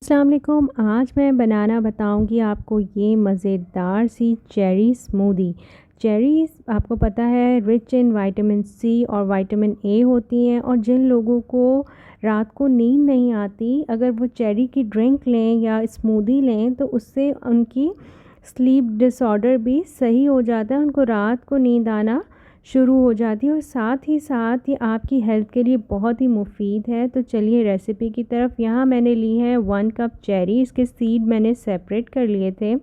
अस्सलाम वालेकुम। आज मैं बनाना बताऊंगी आपको ये मज़ेदार सी चेरी स्मूदी। चेरीज़ आपको पता है रिच इन विटामिन सी और विटामिन ए होती हैं, और जिन लोगों को रात को नींद नहीं आती, अगर वो चेरी की ड्रिंक लें या स्मूदी लें तो उससे उनकी स्लीप डिसऑर्डर भी सही हो जाता है, उनको रात को नींद आना शुरू हो जाती है और साथ ही साथ ये आपकी हेल्थ के लिए बहुत ही मुफीद है। तो चलिए रेसिपी की तरफ। यहाँ मैंने ली है 1 कप चेरी, इसके सीड मैंने सेपरेट कर लिए थे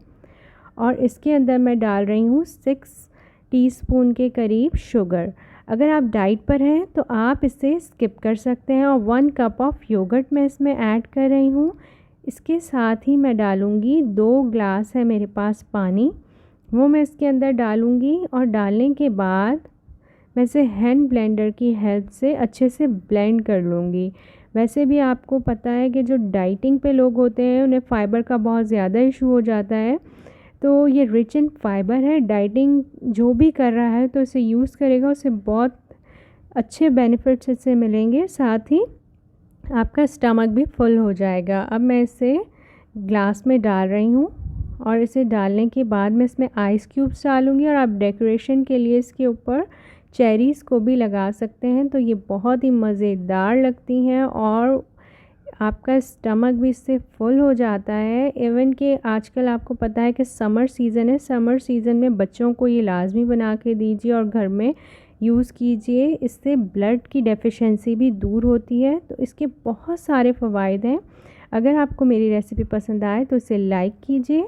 और इसके अंदर मैं डाल रही हूँ 6 टीस्पून के करीब शुगर। अगर आप डाइट पर हैं तो आप इसे स्किप कर सकते हैं। और 1 कप ऑफ योगर्ट मैं इसमें ऐड कर रही हूँ। इसके साथ ही मैं डालूँगी 2 ग्लास है मेरे पास पानी, वो मैं इसके अंदर डालूँगी और डालने के बाद मैं इसे हैंड ब्लेंडर की हेल्प से अच्छे से ब्लेंड कर लूँगी। वैसे भी आपको पता है कि जो डाइटिंग पे लोग होते हैं उन्हें फ़ाइबर का बहुत ज़्यादा इशू हो जाता है, तो ये रिच इन फाइबर है। डाइटिंग जो भी कर रहा है तो इसे यूज़ करेगा, उसे बहुत अच्छे बेनिफिट्स इससे मिलेंगे, साथ ही आपका स्टमक भी फुल हो जाएगा। अब मैं इसे ग्लास में डाल रही हूँ और इसे डालने के बाद मैं इसमें आइस क्यूब्स डालूँगी, और आप डेकोरेशन के लिए इसके ऊपर चेरीज़ को भी लगा सकते हैं। तो ये बहुत ही मज़ेदार लगती हैं और आपका स्टमक भी इससे फुल हो जाता है। इवन कि आजकल आपको पता है कि समर सीज़न है, समर सीज़न में बच्चों को ये लाजमी बना के दीजिए और घर में यूज़ कीजिए। इससे ब्लड की डेफिशिएंसी भी दूर होती है, तो इसके बहुत सारे फ़वाइद हैं। अगर आपको मेरी रेसिपी पसंद आए तो इसे लाइक कीजिए।